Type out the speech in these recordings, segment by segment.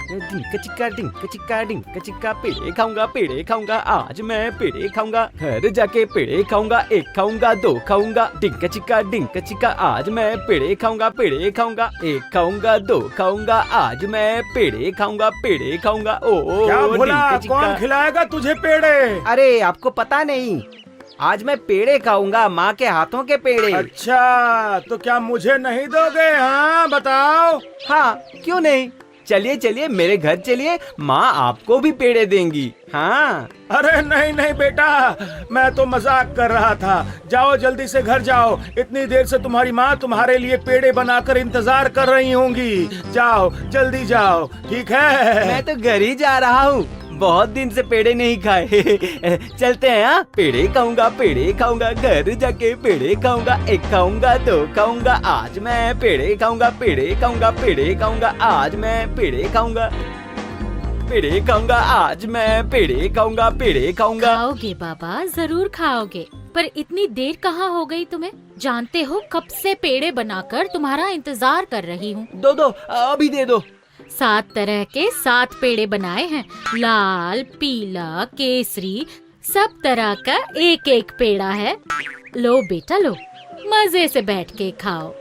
Drink चिक्का पेड़े खाऊंगा आज मैं पेड़े खाऊंगा, घर जाके पेड़े खाऊंगा, एक खाऊंगा दो खाऊंगा, डिंक चिक्का आज मैं पेड़े खाऊंगा, एक खाऊंगा दो खाऊंगा, आज मैं पेड़े खाऊंगा। ओ क्या बोला? कौन खिलाएगा तुझे पेड़े? अरे आपको पता नहीं, आज मैं पेड़े खाऊंगा, माँ के हाथों के पेड़े। अच्छा, तो क्या मुझे नहीं दोगे? हाँ बताओ। हाँ क्यों नहीं, चलिए मेरे घर चलिए, माँ आपको भी पेड़े देंगी। हाँ। अरे नहीं बेटा, मैं तो मजाक कर रहा था। जाओ जल्दी से घर जाओ, इतनी देर से तुम्हारी माँ तुम्हारे लिए पेड़े बनाकर इंतजार कर रही होंगी। जाओ जल्दी जाओ, ठीक है? मैं तो घर ही जा रहा हूँ, बहुत दिन से पेड़े नहीं खाए। चलते हैं। हाँ, पेड़े खाऊंगा, घर जाके पेड़े खाऊंगा, एक खाऊंगा दो खाऊंगा, आज मैं पेड़े खाऊंगा, आज मैं पेड़े खाऊंगा, आज मैं पेड़े खाऊंगा। खाओगे बाबा, जरूर खाओगे, पर इतनी देर कहाँ हो गई तुम्हें? जानते हो कब से पेड़े बनाकर तुम्हारा इंतजार कर रही हूँ। दो अभी दे दो। 7 तरह के 7 पेड़े बनाए हैं, लाल, पीला, केसरी, सब तरह का एक एक पेड़ा है। लो बेटा लो, मजे से बैठ के खाओ।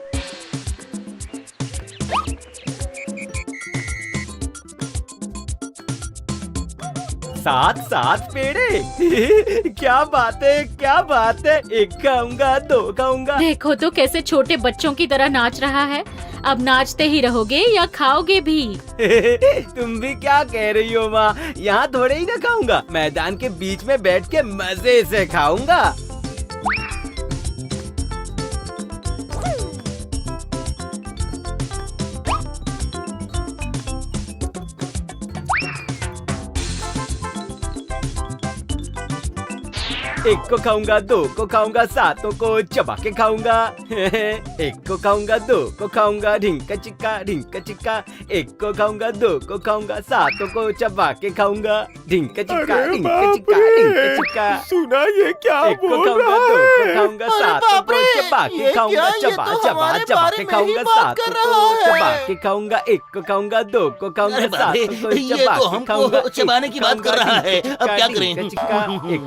सात पेड़े। क्या बात है, एक खाऊंगा दो खाऊंगा। देखो तो कैसे छोटे बच्चों की तरह नाच रहा है। अब नाचते ही रहोगे या खाओगे भी? तुम भी क्या कह रही हो माँ, यहाँ थोड़े ही ना खाऊंगा, मैदान के बीच में बैठ के मजे से खाऊंगा। एक को खाऊंगा, दो को खाऊंगा, 7 को चबा के खाऊंगा। एक को खाऊंगा, दो को खाऊंगा, ढिंक चिक्का। एक को खाऊंगा, दो को खाऊंगा, 7 को चबा के खाऊंगा। ढिंक चिक्का। सुना ये क्या बोल रहा है? दो को खाऊंगा, 7 को चबा के खाऊंगा, चबा के खाऊंगा, 7 को चबा के खाऊंगा। एक को खाऊंगा, दो को खाऊंगा, 7 को चबा के खाऊंगा। चबाने की बात कर रहा है, अब क्या करें? एक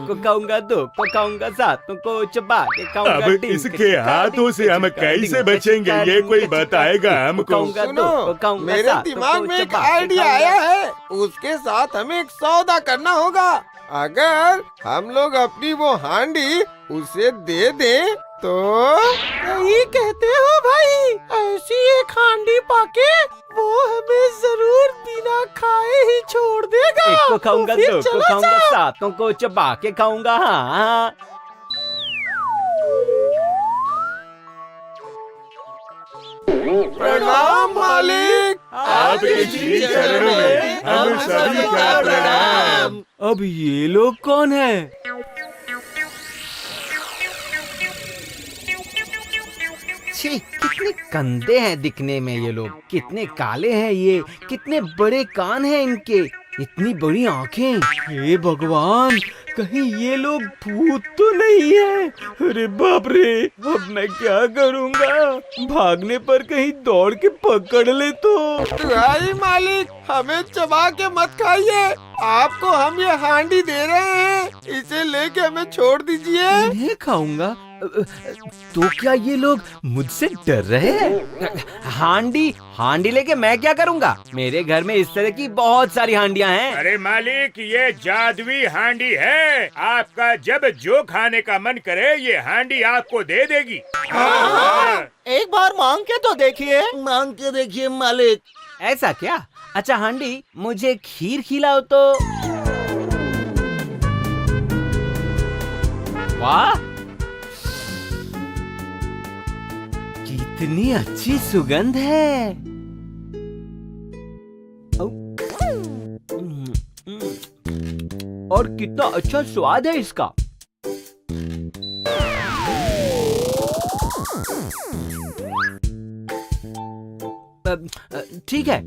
को खाऊंगा, दो को खाऊंगा, 7 को चबा के खाऊंगा। अब इसके हाथों से हम कैसे बचेंगे, ये कोई बताएगा हमको? सुनो, मेरे दिमाग में एक आइडिया आया है, उसके साथ हमें एक सौदा करना होगा। अगर हम लोग अपनी वो हांडी उसे दे दें तो? सही कहते हो भाई, ऐसी एक हांडी पाके वो हमें जरूर बिना खाए ही छोड़ देगा। एक को खाऊंगा, तो फिर दो को चलो खाऊंगा, साहब। 7 को चबा के खाऊंगा। हाँ। प्रणाम मालिक। आपके श्री चरणों में हम सभी का प्रणाम। अब ये लोग कौन है? छी, कितने गंदे हैं दिखने में ये लोग, कितने काले हैं ये, कितने बड़े कान हैं इनके, इतनी बड़ी आंखें। हे भगवान, कहीं ये लोग भूत तो नहीं है? अरे बाप रे, अब मैं क्या करूंगा? भागने पर कहीं दौड़ के पकड़ ले तो। भाई मालिक, हमें चबा के मत खाइए, आपको हम ये हांडी दे रहे हैं, इसे लेके हमें छोड़ दीजिए। इन्हें खाऊंगा तो क्या ये लोग मुझसे डर रहे हैं? हांडी लेके मैं क्या करूंगा? मेरे घर में इस तरह की बहुत सारी हांडियां हैं। अरे मालिक, ये जादुई हांडी है, आपका जब जो खाने का मन करे ये हांडी आपको दे देगी। एक बार मांग के तो देखिए। मांग के देखिए मालिक। ऐसा क्या? अच्छा हांडी, मुझे खीर खिलाओ तो। वाह, कितनी अच्छी सुगंध है। और कितना अच्छा स्वाद है इसका। ठीक है,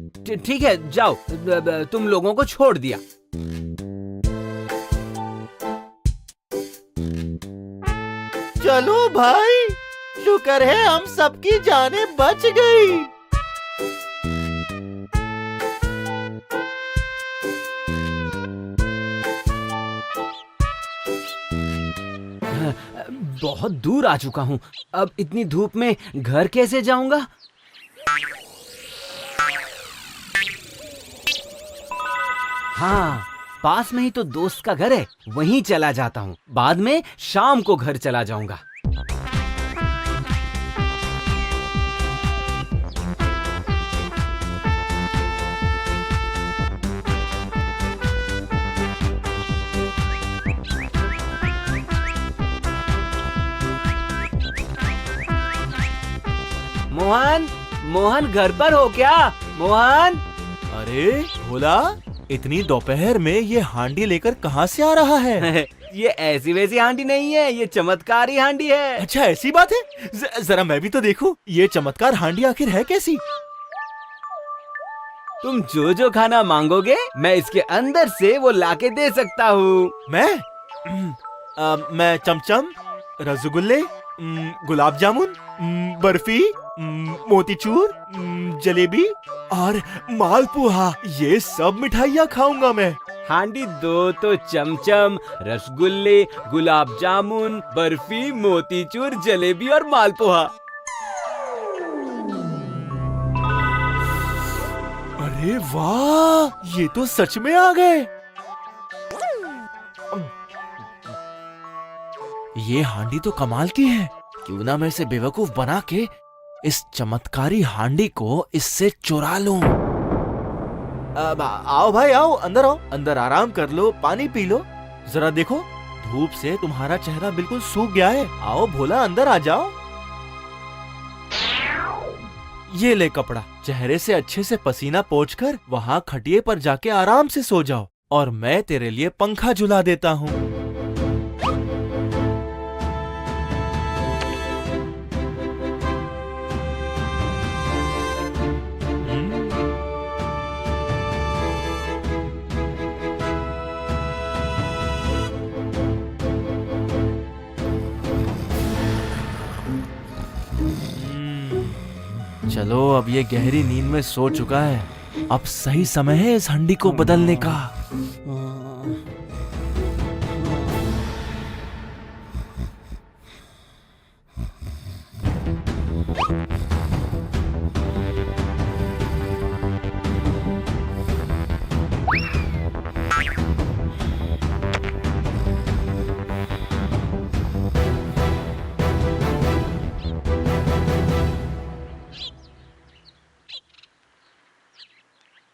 जाओ, तुम लोगों को छोड़ दिया। चलो भाई, शुक्र है हम सबकी जानें बच गई। बहुत दूर आ चुका हूँ। अब इतनी धूप में घर कैसे जाऊंगा? हाँ, पास में ही तो दोस्त का घर है, वहीं चला जाता हूँ। बाद में शाम को घर चला जाऊंगा। मोहन, मोहन घर पर हो क्या? मोहन। अरे भोला, इतनी दोपहर में ये हांडी लेकर कहाँ से आ रहा है? ये ऐसी वैसी हांडी नहीं है, ये चमत्कारी हांडी है। अच्छा ऐसी बात है? जरा मैं भी तो देखूं, ये चमत्कार हांडी आखिर है कैसी? तुम जो जो खाना मांगोगे मैं इसके अंदर से वो लाके दे सकता हूँ। मैं चमचम, रसगुल्ले, गुलाब जामुन, बर्फी, मोतीचूर, जलेबी और मालपुआ, ये सब मिठाइयाँ खाऊंगा मैं। हांडी दो तो चमचम, रसगुल्ले, गुलाब जामुन, बर्फी, मोतीचूर, जलेबी और मालपुआ। अरे वाह, ये तो सच में आ गए। ये हांडी तो कमाल की है। क्यों ना मैं इसे बेवकूफ बना के इस चमत्कारी हांडी को इससे चुरा लूं। आओ भाई आओ, अंदर आओ, अंदर आराम कर लो, पानी पी लो। जरा देखो, धूप से तुम्हारा चेहरा बिल्कुल सूख गया है। आओ भोला, अंदर आ जाओ। ये ले कपड़ा, चेहरे से अच्छे से पसीना पोंछकर वहाँ खटिए पर जाके आराम से सो जाओ, और मैं तेरे लिए पंखा झुला देता हूँ। चलो, अब ये गहरी नींद में सो चुका है, अब सही समय है इस हंडी को बदलने का।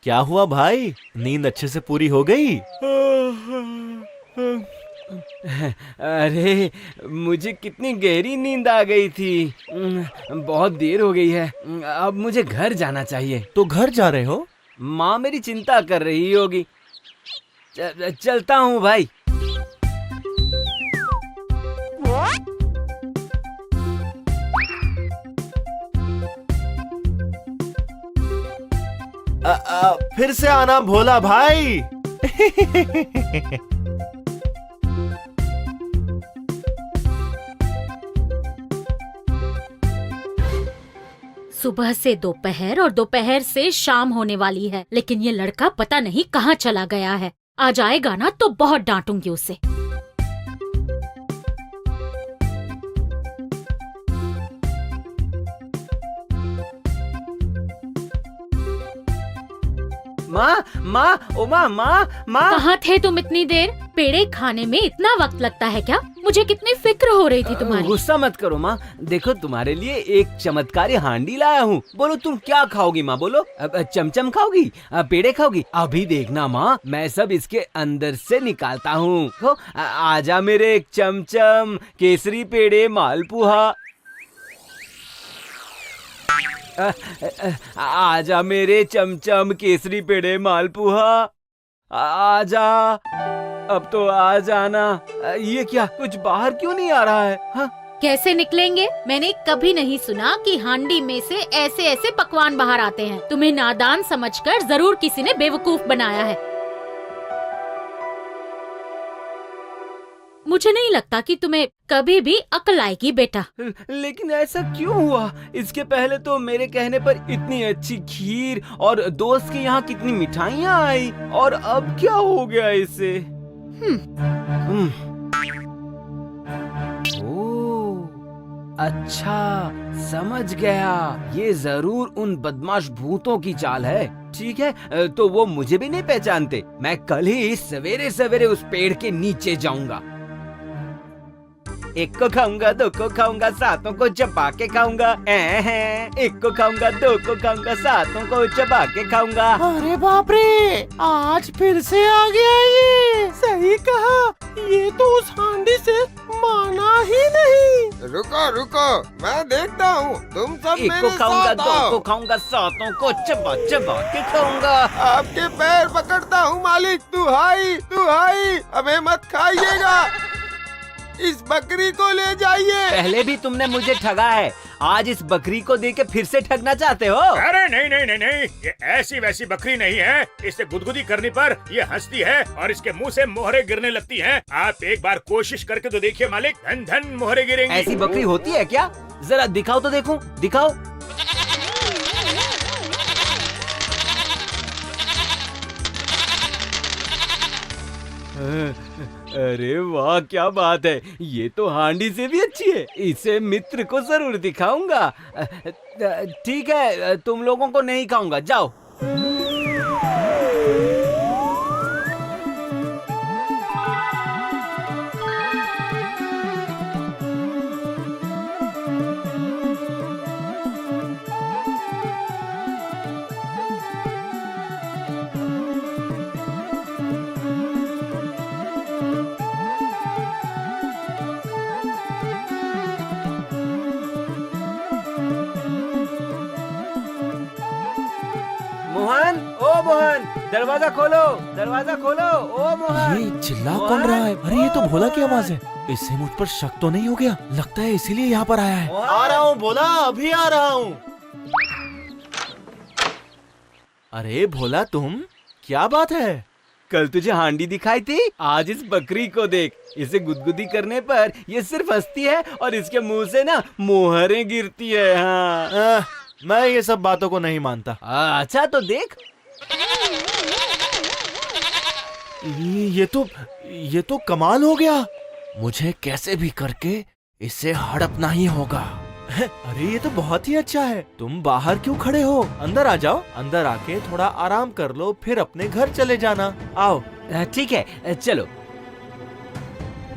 क्या हुआ भाई, नींद अच्छे से पूरी हो गई? अरे मुझे कितनी गहरी नींद आ गई थी। बहुत देर हो गई है, अब मुझे घर जाना चाहिए। तो घर जा रहे हो? माँ मेरी चिंता कर रही होगी। चलता हूँ भाई। फिर से आना भोला भाई। सुबह से दोपहर और दोपहर से शाम होने वाली है, लेकिन ये लड़का पता नहीं कहाँ चला गया है। आ जाएगा ना तो बहुत डांटूंगी उसे। माँ, माँ, ओ माँ, माँ, माँ। कहाँ थे तुम इतनी देर? पेड़े खाने में इतना वक्त लगता है क्या? मुझे कितनी फिक्र हो रही थी तुम्हारी। गुस्सा मत करो माँ, देखो तुम्हारे लिए एक चमत्कारी हांडी लाया हूँ। बोलो तुम क्या खाओगी माँ, बोलो। चमचम खाओगी, पेड़े खाओगी? अभी देखना माँ, मैं सब इसके अंदर से निकालता हूँ। आजा मेरे एक चमचम, केसरी, पेड़े, मालपुआ। आजा मेरे चमचम, केसरी, पेड़े, मालपुआ। आजा, अब तो आ जाना। ये क्या, कुछ बाहर क्यों नहीं आ रहा है? हाँ? कैसे निकलेंगे? मैंने कभी नहीं सुना कि हांडी में से ऐसे ऐसे पकवान बाहर आते हैं। तुम्हें नादान समझकर जरूर किसी ने बेवकूफ बनाया है। मुझे नहीं लगता कि तुम्हें कभी भी अक्ल आएगी बेटा। लेकिन ऐसा क्यों हुआ? इसके पहले तो मेरे कहने पर इतनी अच्छी खीर और दोस्त के यहाँ कितनी मिठाइयाँ आई, और अब क्या हो गया इसे? ओह, अच्छा, समझ गया। ये जरूर उन बदमाश भूतों की चाल है। ठीक है, तो वो मुझे भी नहीं पहचानते। मैं कल ही सवेरे सवेरे उस पेड़ के नीचे जाऊंगा। एक को खाऊंगा, दो को खाऊंगा, सातों को चबा के खाऊंगा। एक को खाऊंगा, दो को खाऊंगा, सातों को चबा के खाऊंगा। अरे बाप रे, आज फिर से आ गया ये। सही कहा, ये तो उस हांडी से माना ही नहीं। रुको रुको, मैं देखता हूँ। तुम सब एक मेरे को खाऊंगा, साथ दो आओ। को खाऊंगा, सातों को चबा चबा के खाऊंगा। आपके पैर पकड़ता हूँ मालिक। तू हाई, हमें मत खाइएगा। इस बकरी को ले जाइए। पहले भी तुमने मुझे ठगा है, आज इस बकरी को देके फिर से ठगना चाहते हो? अरे नहीं नहीं नहीं नहीं, ये ऐसी वैसी बकरी नहीं है। इसे गुदगुदी करने पर ये हंसती है और इसके मुंह से मोहरे गिरने लगती हैं। आप एक बार कोशिश करके तो देखिए मालिक, धन धन मोहरे गिरेंगी। ऐसी बकरी होती है क्या? जरा दिखाओ तो देखूं, दिखाओ। अरे वाह, क्या बात है। ये तो हांडी से भी अच्छी है। इसे मित्र को जरूर दिखाऊंगा। ठीक है, तुम लोगों को नहीं खाऊंगा, जाओ। मोहन, ओ मोहन, दरवाजा खोलो, दरवाजा खोलो। ओ मोहन। ये चिल्ला कौन रहा है? अरे ये तो भोला की आवाज है। इससे मुझ पर शक तो नहीं हो गया? लगता है इसीलिए यहाँ पर आया है। मोहन। आ रहा हूँ भोला, अभी आ रहा हूँ। अरे भोला, तुम, क्या बात है? कल तुझे हांडी दिखाई थी, आज इस बकरी को देख। इसे गुदगुदी करने पर ये सिर्फ हंसती है और इसके मुंह से ना मोहरें गिरती है। हाँ। मैं ये सब बातों को नहीं मानता। अच्छा तो देख। ये तो कमाल हो गया। मुझे कैसे भी करके इसे हड़पना ही होगा। अरे ये तो बहुत ही अच्छा है। तुम बाहर क्यों खड़े हो? अंदर आ जाओ। अंदर आके थोड़ा आराम कर लो, फिर अपने घर चले जाना। आओ। ठीक है, चलो।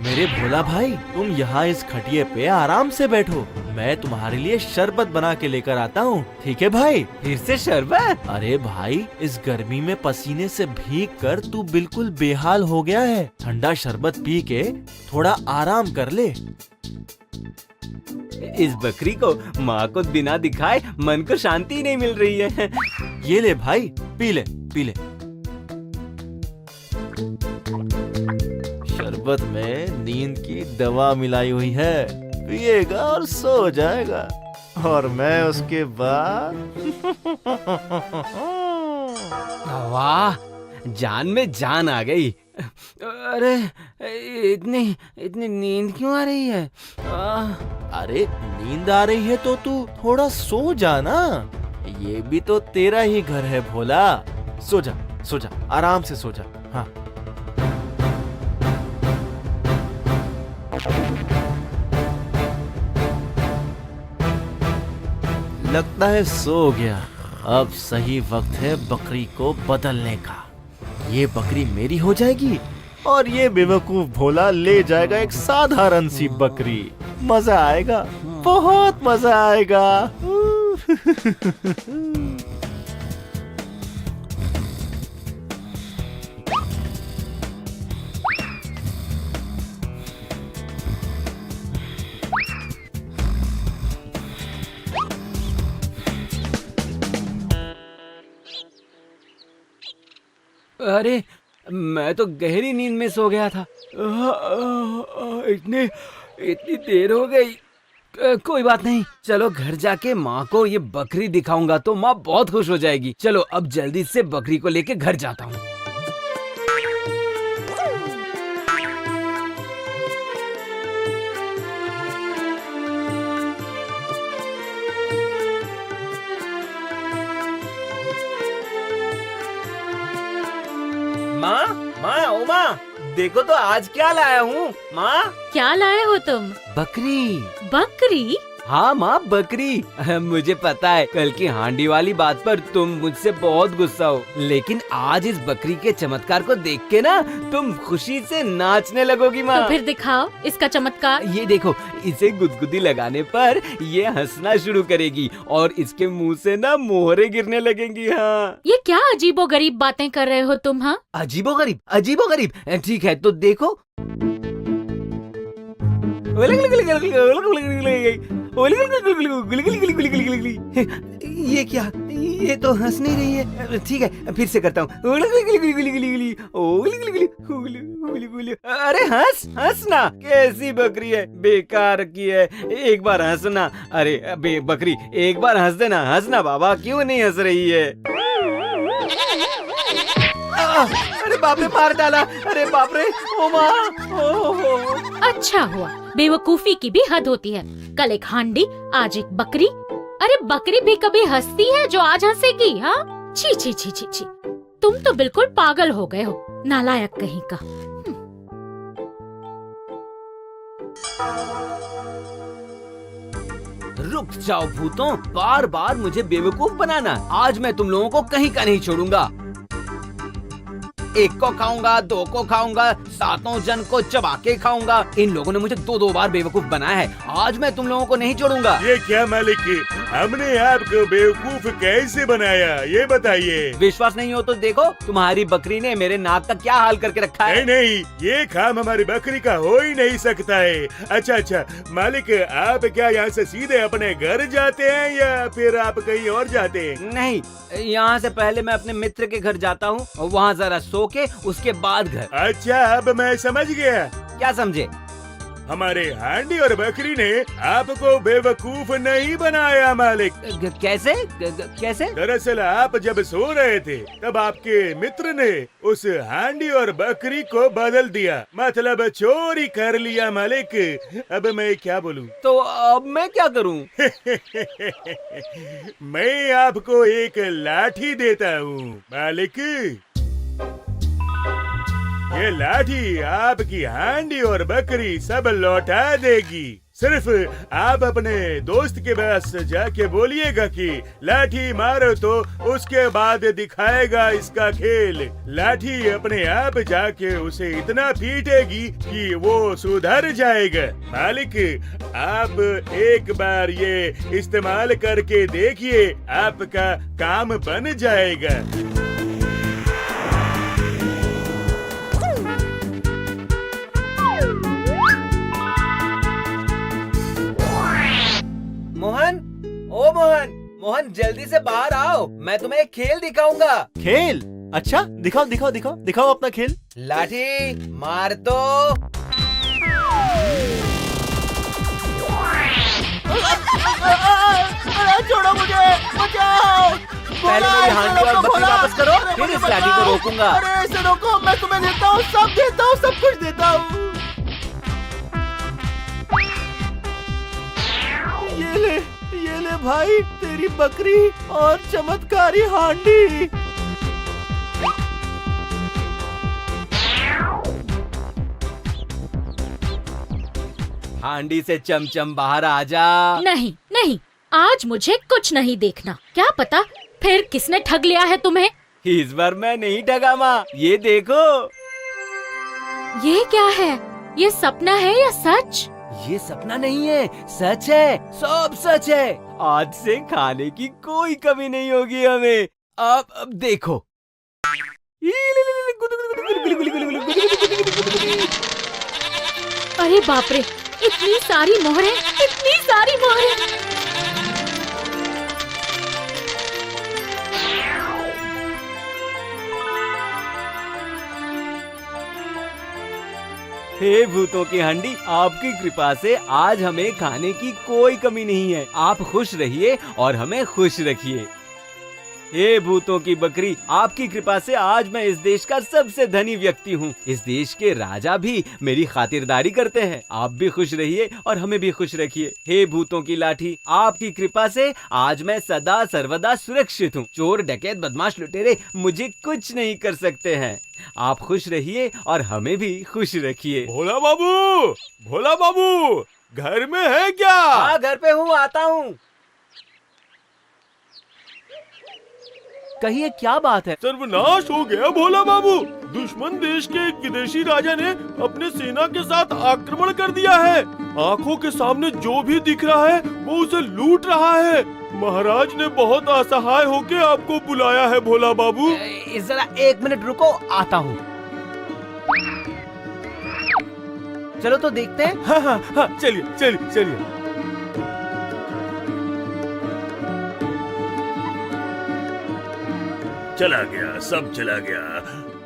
मेरे भोला भाई, तुम यहाँ इस खटिये पे आराम से बैठो। मैं तुम्हारे लिए शरबत बना के लेकर आता हूँ। ठीक है भाई? फिर से शरबत? अरे भाई, इस गर्मी में पसीने से भीग कर तू बिल्कुल बेहाल हो गया है। ठंडा शरबत पी के थोड़ा आराम कर ले। इस बकरी को माँ को बिना दिखाए मन को शांति ही नहीं मिल रही है। ये ले भाई, पी ले, पी ले। शरबत में नींद की दवा मिलाई हुई है। पिएगा और सो जाएगा। और मैं उसके बाद वाह, जान में जान आ गई। अरे इतनी नींद क्यों आ रही है? अरे नींद आ रही है तो तू थोड़ा सो जा ना। ये भी तो तेरा ही घर है भोला। सो जा, सो जा, आराम से सो जा। हाँ। लगता है सो गया। अब सही वक्त है बकरी को बदलने का। ये बकरी मेरी हो जाएगी और ये बेवकूफ भोला ले जाएगा एक साधारण सी बकरी। मजा आएगा, बहुत मजा आएगा। अरे मैं तो गहरी नींद में सो गया था। इतनी देर हो गई। कोई बात नहीं, चलो घर जाके माँ को ये बकरी दिखाऊंगा तो माँ बहुत खुश हो जाएगी। चलो अब जल्दी से बकरी को लेके घर जाता हूँ। माँ, माँ, ओ माँ, देखो तो आज क्या लाया हूँ। माँ, क्या लाए हो तुम? बकरी। बकरी? हाँ माँ बकरी, मुझे पता है कल की हांडी वाली बात पर तुम मुझसे बहुत गुस्सा हो, लेकिन आज इस बकरी के चमत्कार को देख के ना तुम खुशी से नाचने लगोगी माँ। तो फिर दिखाओ इसका चमत्कार। ये देखो, इसे गुदगुदी लगाने पर ये हंसना शुरू करेगी और इसके मुंह से ना मोहरे गिरने लगेंगी। हाँ, ये क्या अजीबोगरीब बातें कर रहे हो तुम? हाँ, अजीबोगरीब अजीबोगरीब, ठीक है तो देखो। ये क्या, ये तो हंस नहीं रही है। ठीक है फिर से करता हूँ। अरे हंस हंसना, कैसी बकरी है, बेकार की है। एक बार हंसना। अरे बकरी एक बार हंस देना, हंसना बाबा, क्यों नहीं हंस रही है? अरे बाप रे, मार डाला। अरे बाप रे, ओ माँ। अच्छा हुआ, बेवकूफी की भी हद होती है। कल एक हांडी, आज एक बकरी। अरे बकरी भी कभी हंसती है जो आज हंसेगी? हाँ, छी छी छी छी छी, तुम तो बिल्कुल पागल हो गए हो, नालायक कहीं का। रुक जाओ भूतों, बार बार मुझे बेवकूफ बनाना। आज मैं तुम लोगों को कहीं का नहीं छोड़ूंगा। एक को खाऊंगा, दो को खाऊंगा, सातों जन को चबा के खाऊंगा। इन लोगों ने मुझे दो बार बेवकूफ बनाया है, आज मैं तुम लोगों को नहीं छोड़ूंगा। ये क्या मालिक, हमने आपको बेवकूफ कैसे बनाया, ये बताइए। विश्वास नहीं हो तो देखो, तुम्हारी बकरी ने मेरे नाक का क्या हाल करके रखा है। नहीं, ये काम हमारी बकरी का हो ही नहीं सकता है। अच्छा मालिक, आप क्या यहाँ से सीधे अपने घर जाते हैं या फिर आप कहीं और जाते हैं? नहीं, यहाँ से पहले मैं अपने मित्र के घर जाता हूँ, वहाँ जरा सो के उसके बाद घर। अच्छा, अब मैं समझ गया। क्या समझे? हमारे हांडी और बकरी ने आपको बेवकूफ नहीं बनाया मालिक। कैसे कैसे? दरअसल आप जब सो रहे थे तब आपके मित्र ने उस हांडी और बकरी को बदल दिया, मतलब चोरी कर लिया मालिक। अब मैं क्या बोलूं? तो अब मैं क्या करूं? मैं आपको एक लाठी देता हूँ मालिक। ये लाठी आपकी हांडी और बकरी सब लौटा देगी। सिर्फ आप अपने दोस्त के पास जाके बोलिएगा कि लाठी मारो, तो उसके बाद दिखाएगा इसका खेल। लाठी अपने आप जाके उसे इतना पीटेगी कि वो सुधर जाएगा। मालिक, आप एक बार ये इस्तेमाल करके देखिए, आपका काम बन जाएगा। मोहन, ओ मोहन, मोहन जल्दी से बाहर आओ, मैं तुम्हें एक खेल दिखाऊंगा। खेल? अच्छा, दिखाओ दिखाओ दिखाओ दिखाओ अपना खेल। लाठी मार दो। छोड़ो मुझे, बचाओ। पहले मेरी हांडी और बकरी वापस करो, फिर इस लाठी को रोकूंगा। अरे ऐसे रोको, मैं तुम्हें देता हूँ, सब देता हूँ, सब कुछ देता हूँ। ये ले भाई, तेरी बकरी और चमत्कारी हांडी। हांडी से चमचम बाहर आ जा। नहीं नहीं, आज मुझे कुछ नहीं देखना। क्या पता फिर किसने ठग लिया है तुम्हें। इस बार मैं नहीं ठगा माँ, ये देखो। ये क्या है? ये सपना है या सच? ये सपना नहीं है, सच है, सब सच है। आज से खाने की कोई कमी नहीं होगी हमें। अब देखो। अरे बाप रे, इतनी सारी मोहरें, इतनी सारी मोहरें। हे भूतों की हांडी, आपकी कृपा से आज हमें खाने की कोई कमी नहीं है। आप खुश रहिए और हमें खुश रखिए। हे भूतों की बकरी, आपकी कृपा से आज मैं इस देश का सबसे धनी व्यक्ति हूँ। इस देश के राजा भी मेरी खातिरदारी करते हैं। आप भी खुश रहिए और हमें भी खुश रखिए। हे भूतों की लाठी, आपकी कृपा से आज मैं सदा सर्वदा सुरक्षित हूँ। चोर, डकैत, बदमाश, लुटेरे मुझे कुछ नहीं कर सकते हैं। आप खुश रहिए और हमें भी खुश रखिए। भोला बाबू, भोला बाबू, घर में है क्या? हाँ घर पे हूँ, आता हूँ। कहिए क्या बात है? सर्वनाश हो गया भोला बाबू। दुश्मन देश के एक विदेशी राजा ने अपने सेना के साथ आक्रमण कर दिया है। आंखों के सामने जो भी दिख रहा है वो उसे लूट रहा है। महाराज ने बहुत असहाय होकर आपको बुलाया है भोला बाबू। जरा 1 मिनट रुको, आता हूँ। चलो तो देखते हैं। हाँ हाँ हाँ, चलिए चलिए चलिए। चला गया, सब चला गया,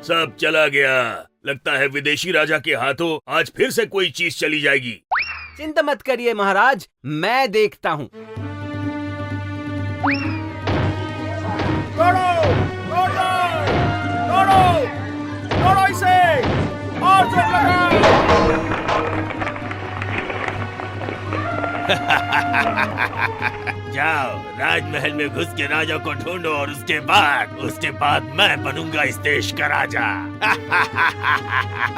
सब चला गया। लगता है विदेशी राजा के हाथों आज फिर से कोई चीज चली जाएगी। चिंता मत करिए महाराज, मैं देखता हूँ। दौड़ो, दौड़ो, दौड़ो, दौड़ो इसे, और जोर लगाओ। जाओ राजमहल में घुस के राजा को ढूंढो और उसके बाद मैं बनूंगा इस देश का राजा।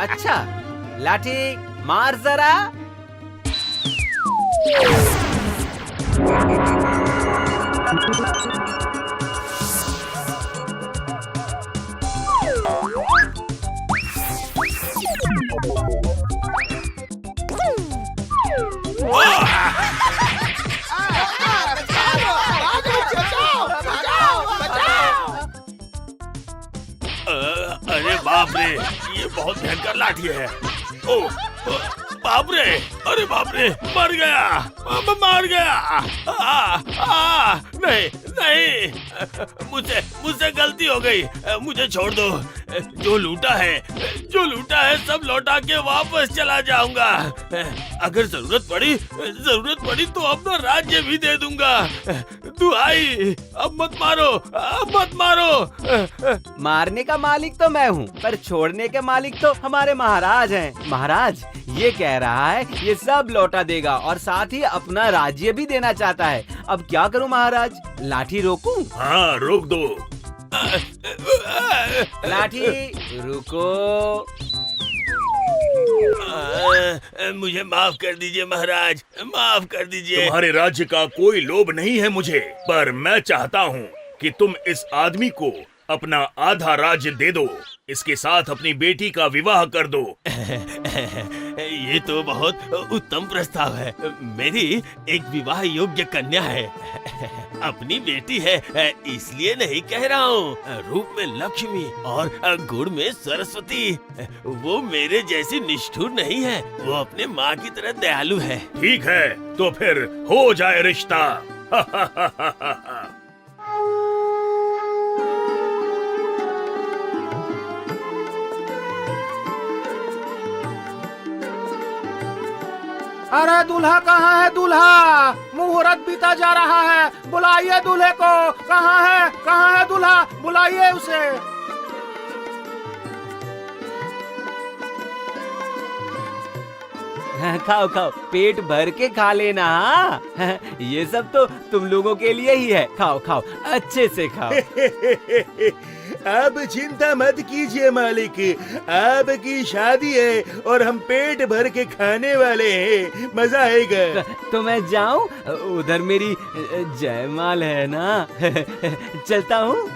अच्छा, लाठी मार जरा। अरे बाप रे, ये बहुत भयंकर लाठी है। ओ बाप रे, अरे बाप रे, मर गया, मार गया। नहीं नहीं, मुझसे गलती हो गई, मुझे छोड़ दो। जो लूटा है सब लौटा के वापस चला जाऊंगा। अगर जरूरत पड़ी तो अपना राज्य भी दे दूंगा। दुहाई, अब मत मारो। मारने का मालिक तो मैं हूँ, पर छोड़ने के मालिक तो हमारे महाराज हैं। महाराज ये कह रहा है ये सब लौटा देगा और साथ ही अपना राज्य भी देना चाहता है। अब क्या करूँ महाराज? लाठी रोकूं? हाँ रोक दो। लाठी रुको। मुझे माफ कर दीजिए महाराज, माफ कर दीजिए। तुम्हारे राज्य का कोई लोभ नहीं है मुझे, पर मैं चाहता हूँ कि तुम इस आदमी को अपना आधा राज्य दे दो, इसके साथ अपनी बेटी का विवाह कर दो। ये तो बहुत उत्तम प्रस्ताव है। मेरी एक विवाह योग्य कन्या है, अपनी बेटी है, इसलिए नहीं कह रहा हूँ। रूप में लक्ष्मी और गुण में सरस्वती। वो मेरे जैसी निष्ठुर नहीं है, वो अपने माँ की तरह दयालु है। ठीक है, तो फिर हो जाए रिश्ता। अरे दूल्हा कहाँ है? दूल्हा, मुहूर्त बीता जा रहा है, बुलाइए दूल्हे को। कहाँ है दूल्हा? बुलाइए उसे। खाओ खाओ, पेट भर के खा लेना। हाँ ये सब तो तुम लोगों के लिए ही है। खाओ खाओ, अच्छे से खाओ। अब चिंता मत कीजिए मालिक, आपकी शादी है और हम पेट भर के खाने वाले हैं, मजा आएगा। तो मैं जाऊं? उधर मेरी जयमाल है ना। चलता हूँ।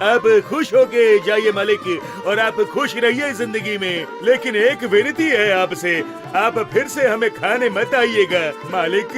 आप खुश होके जाइए मालिक, और आप खुश रहिए जिंदगी में। लेकिन एक विनती है आपसे, आप फिर से हमें खाने मत आइएगा मालिक।